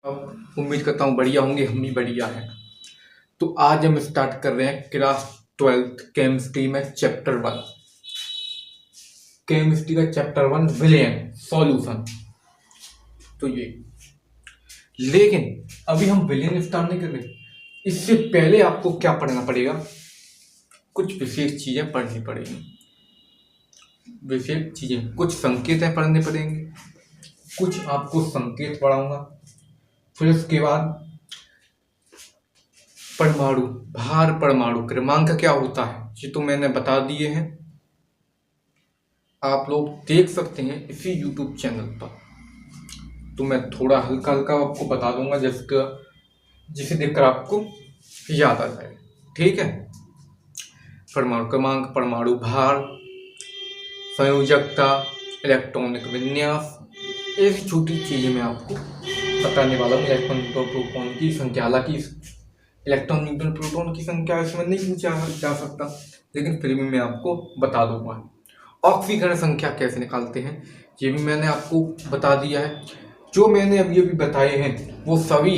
अब उम्मीद करता हूँ बढ़िया होंगे, हम भी बढ़िया हैं। तो आज हम स्टार्ट कर रहे हैं क्लास 12th केमिस्ट्री में चैप्टर 1। केमिस्ट्री का चैप्टर 1 विलेन सॉल्यूशन। तो ये लेकिन अभी हम विलेन स्टार्ट नहीं कर रहे। इससे पहले आपको क्या पढ़ना पड़ेगा, कुछ विशेष चीजें पढ़नी पड़ेगी। विशेष चीजें कुछ संकेत पढ़ने पड़ेंगे, कुछ आपको संकेत पढ़ाऊंगा। फिर उसके बाद परमाणु भार परमाणु क्रमांक क्या होता है ये तो मैंने बता दिए हैं, आप लोग देख सकते हैं इसी YouTube चैनल पर। तो मैं थोड़ा हल्का हल्का आपको बता दूंगा जिसे देखकर आपको याद आ जाए। ठीक है, परमाणु क्रमांक, परमाणु भार, संयोजकता, इलेक्ट्रॉनिक विन्यास, ऐसी छोटी चीजें मैं आपको बताने वाला हूँ। इलेक्ट्रॉन न्यूट्रॉन प्रोटॉन की संख्या, हालांकि इलेक्ट्रॉन न्यूट्रॉन प्रोटॉन की संख्या इसमें नहीं पूछा जा सकता, लेकिन फिर भी मैं आपको बता दूंगा। ऑक्सीकरण संख्या कैसे निकालते हैं ये भी मैंने आपको बता दिया है। जो मैंने अभी बताए हैं वो सभी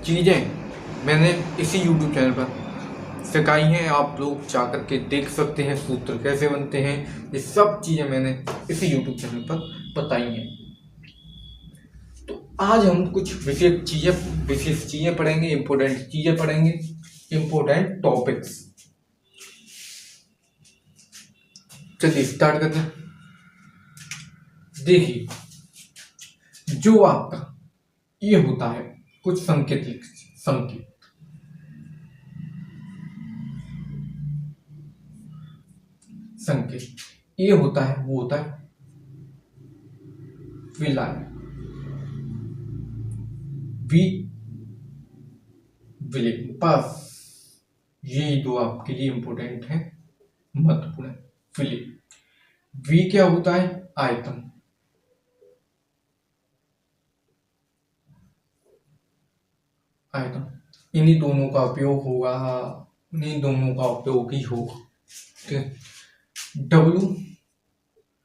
चीजें मैंने इसी YouTube चैनल पर सिखाई हैं, आप लोग जाकर के देख सकते हैं। सूत्र कैसे बनते हैं ये सब चीजें मैंने इसी YouTube चैनल पर बताई हैं। तो आज हम कुछ विशेष चीजें पढ़ेंगे, इंपॉर्टेंट चीजें पढ़ेंगे, इंपॉर्टेंट टॉपिक्स। चलिए स्टार्ट करते हैं। देखिए, जो आपका ये होता है कुछ संकेत ये होता है, वो होता है विलायक। विलेन पास, ये दो आपके लिए इंपॉर्टेंट है, महत्वपूर्ण है। विलेन वी क्या होता है, आयतन। इन्हीं दोनों का उपयोग होगा, इन्हीं दोनों का उपयोग ही होगा। ठीक है, डब्ल्यू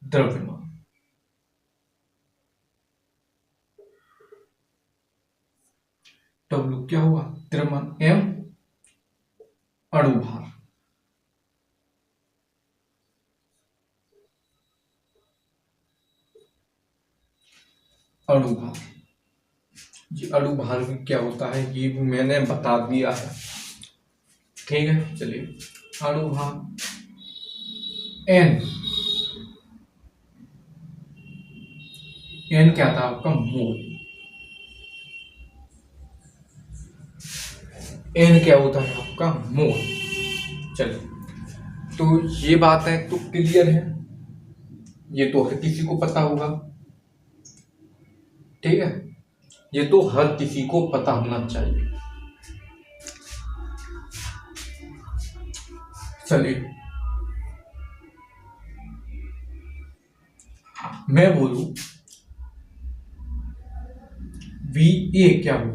द्रव्यमान, डब्ल्यू क्या हुआ, द्रव्यमान। एम अणुभार, अणुभार। ये अणुभार भी क्या होता है ये भी मैंने बता दिया है। ठीक है, चलिए अणुभार। एन क्या था आपका, मोल। एन क्या होता है आपका, मोल। चलिए, तो ये बात है तो क्लियर है, ये तो हर किसी को पता होगा। ठीक है, ये तो हर किसी को पता होना चाहिए। चलिए मैं बोलूं वी ए क्या हुआ,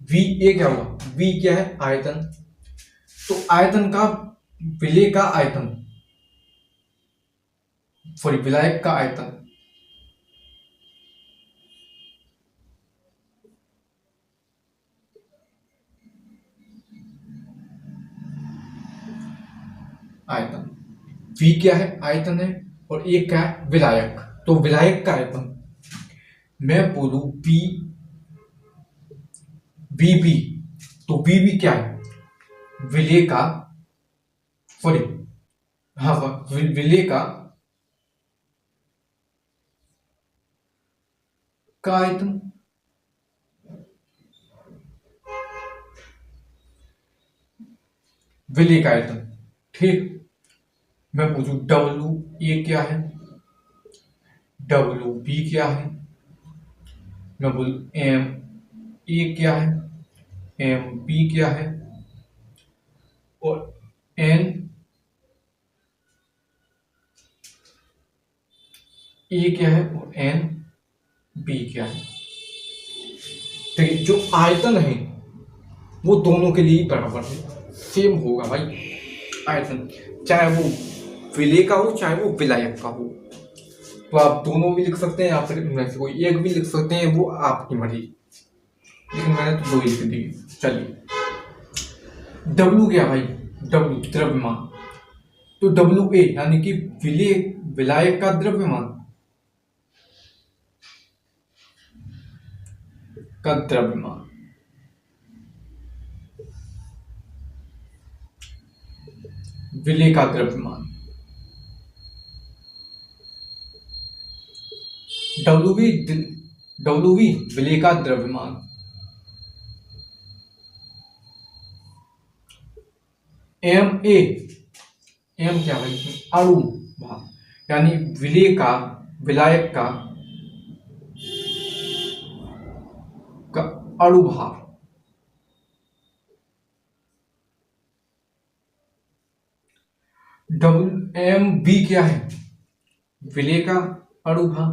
वी ए क्या हुआ, वी क्या है, आयतन। तो आयतन का विलेय का आयतन, सॉरी विलायक का आयतन, आयतन। वी क्या है, आयतन है, और एक क्या है, विलायक। तो विलायक का आयतन मैं बोलूं बी, वी बी, तो वी बी क्या है, विलेय का, सॉरी हाँ विलेय का आयतन। विलेय का आयतन। ठीक, मैं पूछू डब्ल्यू ए क्या है, डब्ल्यू बी क्या है, मैं बोलू एम ए क्या है, एम बी क्या है, और एन ए क्या है, और एन बी क्या है। तो जो आयतन है वो दोनों के लिए बराबर है, सेम होगा भाई आयतन, चाहे वो विलेय का हो चाहे वो विलायक का हो। तो आप दोनों भी लिख सकते हैं या फिर इनमें से कोई एक भी लिख सकते हैं, वो आपकी मर्जी। लेकिन मैंने तो 2 ही लिख दी। चलिए, डब्ल्यू क्या भाई, डब्ल्यू द्रव्यमान, तो डब्ल्यू ए यानी कि विलायक का द्रव्यमान, विलेय का द्रव्यमान, डब्ल्यू वी विलेय का द्रव्यमान, एम ए, एम क्या भाई, अणु भार यानी विलायक का अणु भार, डब्ल्यू एम बी क्या है, विलेय का अणु भार,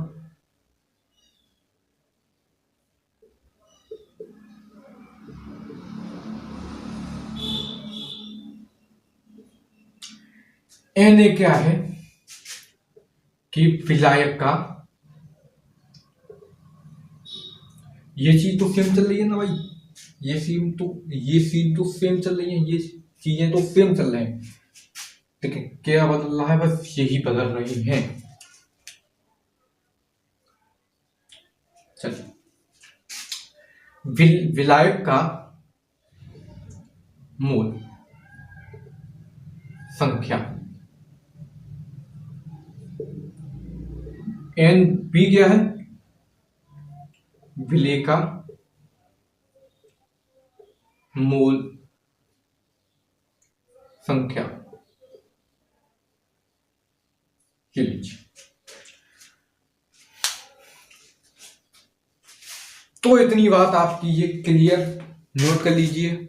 एन ए क्या है कि विलायक का, ये चीज तो सेम चल रही है ना भाई, ये सीन तो सेम चल रही है, ये चीजें तो सेम चल रहे हैं, ठीक है। क्या बदल रहा है, बस यही बदल रही हैं। चलिए, विलायक का मोल संख्या, एन बी क्या है, विलेय का मोल संख्या, ये लीजिए। तो इतनी बात आपकी ये क्लियर, नोट कर लीजिए।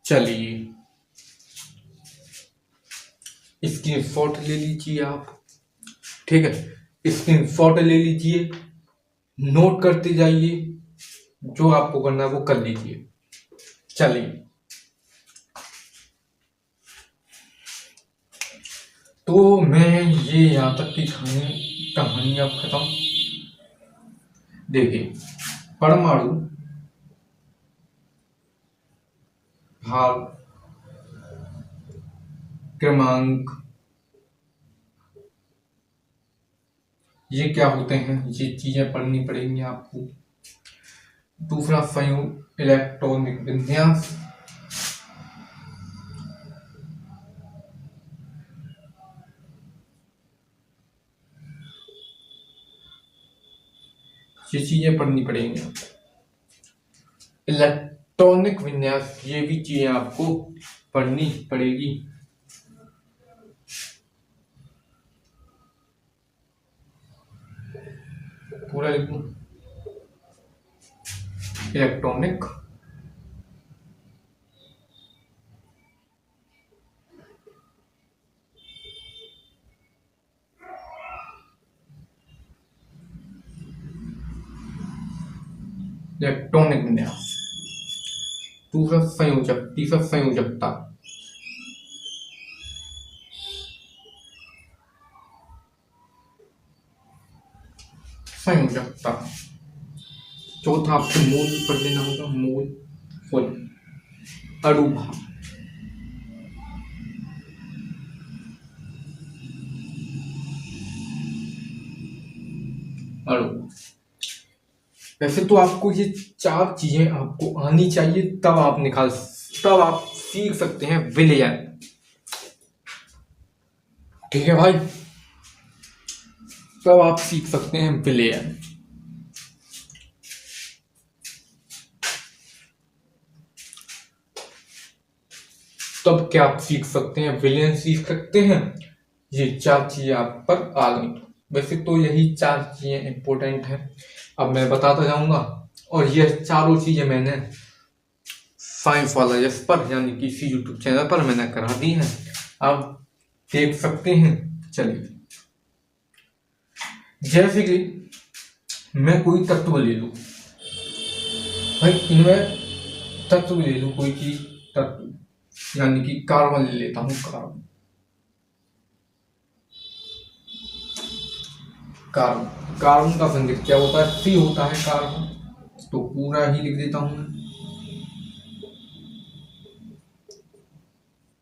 चलिए, स्क्रीनशॉट ले लीजिए आप, ठीक है, स्क्रीनशॉट ले लीजिए, नोट करते जाइए, जो आपको करना है वो कर लीजिए। चलिए, तो मैं ये यहां तक की कहानी अब खत्म। देखिए, परमाणु भार क्रमांक, ये क्या होते हैं, ये चीजें पढ़नी पड़ेंगी आपको। दूसरा, संयुक्त इलेक्ट्रॉनिक विन्यास, ये चीजें पढ़नी पड़ेंगी आपको। इलेक्ट्रॉनिक विन्यास, ये भी चीजें आपको पढ़नी पड़ेगी। पूरा लिखूं, इलेक्ट्रॉनिक इलेक्ट्रॉनिक विन्यास, दूसरा संयोजक, तीसरा संयोजकता, चौथा आपको मोल पढ़ लेना होगा, मोल फुल अणु भार, अणु। वैसे तो आपको ये 4 चीजें आपको आनी चाहिए, तब आप सीख सकते हैं विलयन, ठीक है भाई, तब आप सीख सकते हैं विलयन। तब क्या आप सीख सकते हैं, विलयन सीख सकते हैं। ये 4 चीजें आप पर आ गई। वैसे तो यही 4 चीजें इंपॉर्टेंट हैं, अब मैं बताता जाऊंगा। और ये चारों चीजें मैंने साइंस वाला इस पर यानी कि इसी यूट्यूब चैनल पर मैंने करा दी हैं, आप देख सकते हैं। चलिए, जैसे कि मैं कोई तत्व ले लूं भाई, इनमें तत्व ले लूं, कोई चीज तत्व यानी कि कार्बन ले लेता हूं, कार्बन। कार्बन। कार्बन का संकेत क्या होता है? सी होता है कार्बन। तो पूरा ही लिख देता हूं मैं,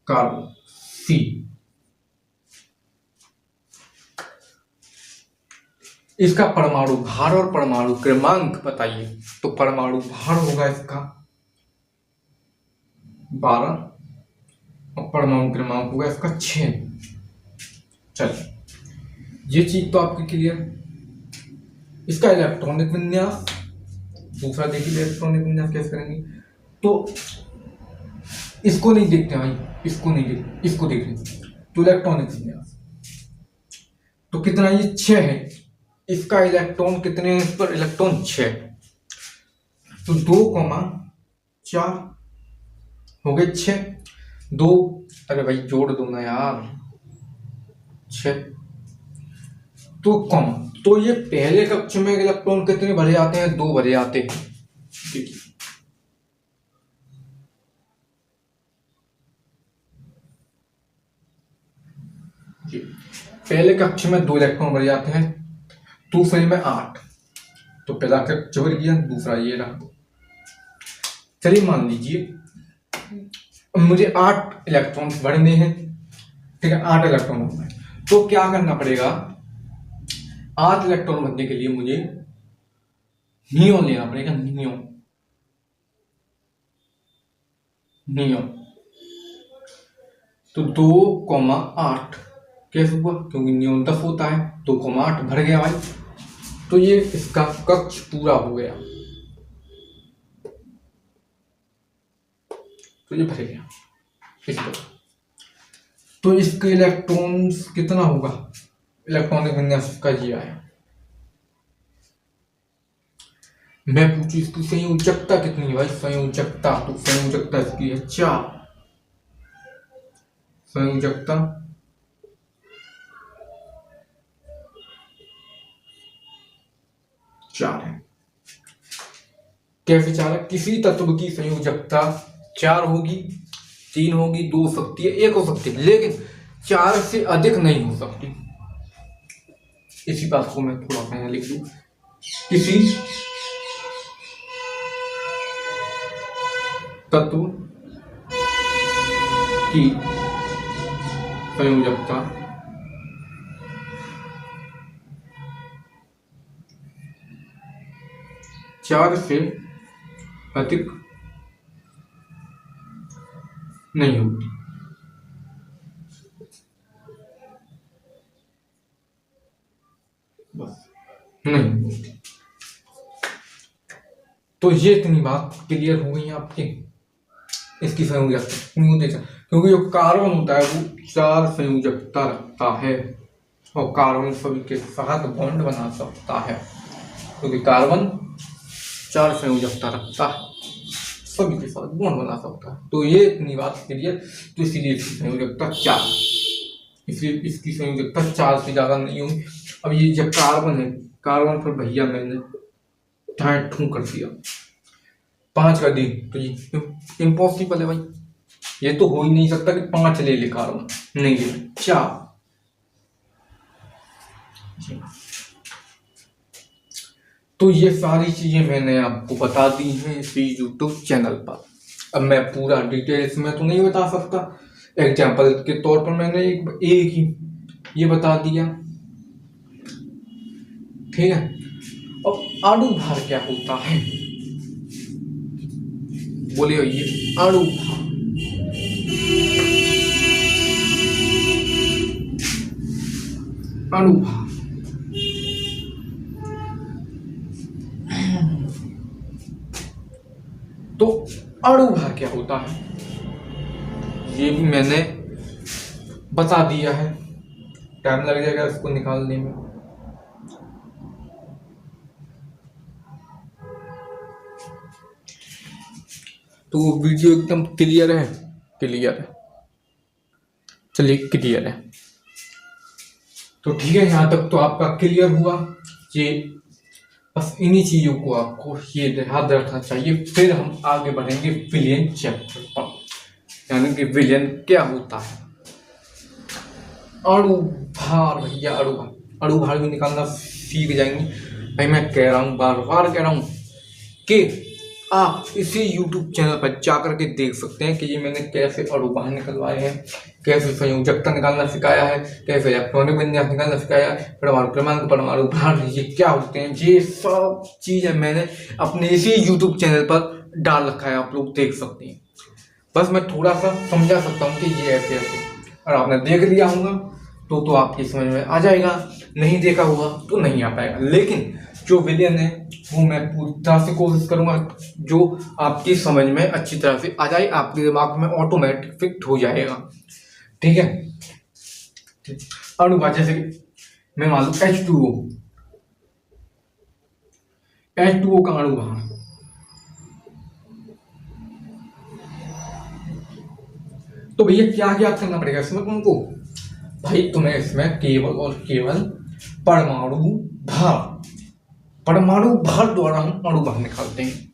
कार्बन सी। इसका परमाणु भार और परमाणु क्रमांक बताइए। तो परमाणु भार होगा इसका 12 और परमाणु क्रमांक होगा इसका 6। चलिए, ये चीज तो आपकी क्लियर। इसका इलेक्ट्रॉनिक विन्यास दूसरा देखिए, इलेक्ट्रॉनिक विन्यास कैसे करेंगे। तो इसको नहीं देखते भाई, इसको नहीं देखते, इसको देख रहे। तो इलेक्ट्रॉनिक विन्यास तो कितना, ये 6 है। इसका इलेक्ट्रॉन कितने हैं? इस पर इलेक्ट्रॉन 6। तो 2,4 हो गए 6। 2, अरे भाई जोड़ दो ना यार, 6। तो कॉमा, तो ये पहले कक्ष में इलेक्ट्रॉन कितने भरे आते हैं? 2 भरे आते हैं। देखिए, पहले कक्ष में 2 इलेक्ट्रॉन भरे जाते हैं, दूसरे में 8। तो पहला कक्ष भर गया, दूसरा ये रहा। चलिए मान लीजिए मुझे 8 इलेक्ट्रॉन भरने हैं, ठीक है, 8 इलेक्ट्रॉन भरना है। तो क्या करना पड़ेगा? 8 इलेक्ट्रॉन भरने के लिए मुझे नियोन लेना पड़ेगा। नियोन तो 2,8 कैसे हुआ? क्योंकि नियोन 10 होता है। 2,8 भर गया भाई। तो ये इसका कक्ष पूरा हो गया। तो ये भर गया इस पर। तो इसके इलेक्ट्रॉन्स कितना होगा? इलेक्ट्रॉनिक विन्यास का ये आया। मैं पूछू इसकी संयोजकता कितनी है भाई? संयोजकता, तो संयोजकता इसकी है 4। संयोजकता 4 है। कैसे 4 है? किसी तत्व की संयोजकता 4 होगी, 3 होगी, 2 हो सकती है, 1 हो सकती है, लेकिन 4 से अधिक नहीं हो सकती। इसी बात को मैं थोड़ा पहले लिख दूं। किसी तत्व की संयोजकता 4 से अधिक नहीं होती। बस नहीं होती। तो ये इतनी बात क्लियर हो गई आपकी। इसकी संयोजकता क्यों होती है? क्योंकि जो कार्बन होता है वो 4 संयोजकता रखता है और कार्बन सभी के साथ बॉन्ड बना सकता है, क्योंकि कार्बन 4 संयोजकता रखता है, सभी के साथ बॉन्ड बना सकता है। तो ये इतनी बात क्लियर। तो इसीलिए इसकी संयोजकता 4, इसलिए इसकी संयोजकता 4 से ज्यादा नहीं होगी। अब ये जब कार्बन है, कार्बन पर भैया मैंने ठू कर दिया, 5 कर दी, तो ये इम्पॉसिबल है भाई। ये तो हो ही नहीं सकता कि 5 ले ले कार्बन, नहीं ले, 4। तो ये सारी चीजें मैंने आपको बता दी हैं इसी यूट्यूब चैनल पर। अब मैं पूरा डिटेल्स में तो नहीं बता सकता, एग्जाम्पल के तौर पर मैंने एक ही ये बता दिया, ठीक है। अब अणु भार क्या होता है? बोलिए ये अणु भार। अणु भार तो अणु भार क्या होता है ये भी मैंने बता दिया है। टाइम लग जाएगा इसको निकालने में। तो वो वीडियो एकदम क्लियर है, क्लियर है, चलिए क्लियर है। तो ठीक है, यहाँ तक तो आपका क्लियर हुआ। ये बस इन्हीं चीजों को आपको ये याद रखना चाहिए। फिर हम आगे बढ़ेंगे विलयन चैप्टर पर, यानी कि विलयन क्या होता है। अणु भार भैया, अणु भार भी निकालना सीख जाएंगे। भाई मैं कह रहा हूँ, बार बार कह रहा हूँ कि आप इसी YouTube चैनल पर जाकर के देख सकते हैं कि ये मैंने कैसे अणु बाहर निकलवाए हैं, कैसे संयोजकता निकालना सिखाया है, कैसे इलेक्ट्रॉनिक विन्यास निकालना सिखाया है, परमाणु क्रमांक, परमाणु भार ये क्या होते हैं, ये सब चीज़ें मैंने अपने इसी YouTube चैनल पर डाल रखा है, आप लोग देख सकते हैं। बस मैं थोड़ा सा समझा सकता हूँ कि ये ऐसे ऐसे, और आपने देख लिया होगा तो आपकी समझ में आ जाएगा, नहीं देखा हुआ तो नहीं आ पाएगा। लेकिन जो विलयन है वो मैं पूरी तरह से कोशिश करूंगा जो आपकी समझ में अच्छी तरह से आ जाए, आपके दिमाग में ऑटोमेटिक फिट हो जाएगा। ठीक है, अणुभार जैसे कि मैं मान लूं H2O, H2O का अणुभार, तो भैया क्या ज्ञात करना पड़ेगा इसमें तुमको? भाई तुम्हें इसमें केवल और केवल परमाणु भार द्वारा हम अणु बाहर निकालते हैं।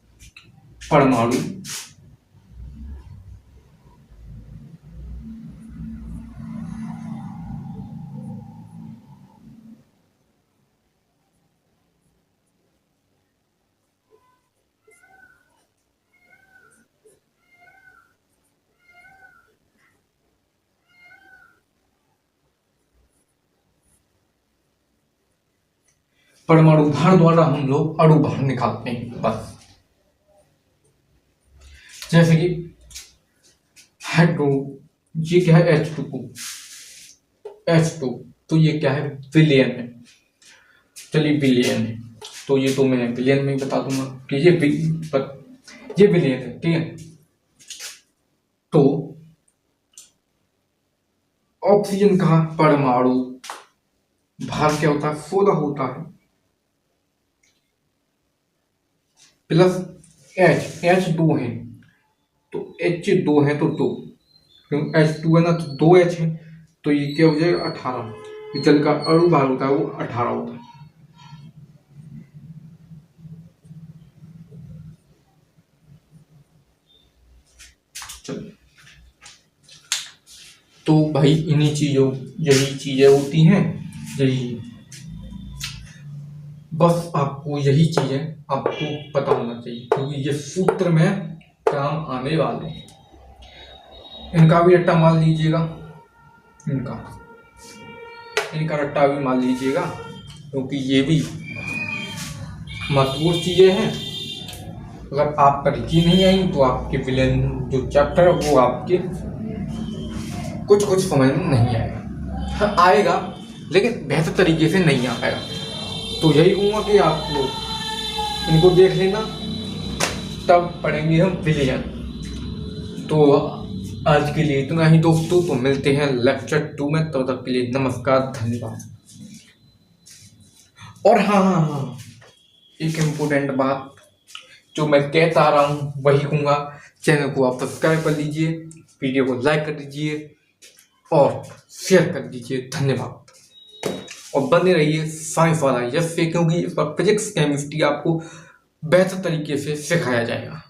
परमाणु भार द्वारा हम लोग अणु बाहर निकालते हैं। बस जैसे कि हाइड्रो, ये क्या है H2, तो ये क्या है विलयन है। चलिए विलयन है तो ये तो मैं विलयन में ही बता दूंगा कि ये विलयन है। ठीक है, तो ऑक्सीजन का परमाणु भार क्या होता है? 16 होता है, प्लस H2 है तो H2 है तो 2, क्योंकि H2 है ना तो 2H है तो ये क्या हो जाएगा 18। जल का अणु भार होता है वो 18 होता है। चलो, तो भाई इन्हीं चीजों यही चीजें होती हैं, यही बस आपको यही चीजें आपको पता होना चाहिए, क्योंकि ये सूत्र में काम आने वाले हैं। इनका भी रट्टा मान लीजिएगा, इनका रट्टा भी मान लीजिएगा, क्योंकि ये भी महत्वपूर्ण चीजें हैं। अगर आप पर यकीन नहीं आई तो आपके विलयन जो चैप्टर है वो आपके कुछ समझ में नहीं आएगा। हाँ आएगा लेकिन बेहतर तरीके से नहीं आ पाएगा। तो यही कहूँगा कि आप लोग इनको देख लेना, तब पढ़ेंगे हम विलयन। तो आज के लिए इतना ही दोस्तों, तो मिलते हैं लेक्चर 2 में, तब तक के लिए नमस्कार, धन्यवाद। और हाँ, एक इम्पोर्टेंट बात जो मैं कहता आ रहा हूँ वही कहूँगा, चैनल को आप सब्सक्राइब कर लीजिए, वीडियो को लाइक कर दीजिए और शेयर कर दीजिए। धन्यवाद। और बने रहिए साइंस वाला यश से, क्योंकि इस पर फिजिक्स केमिस्ट्री आपको बेहतर तरीके से सिखाया जाएगा।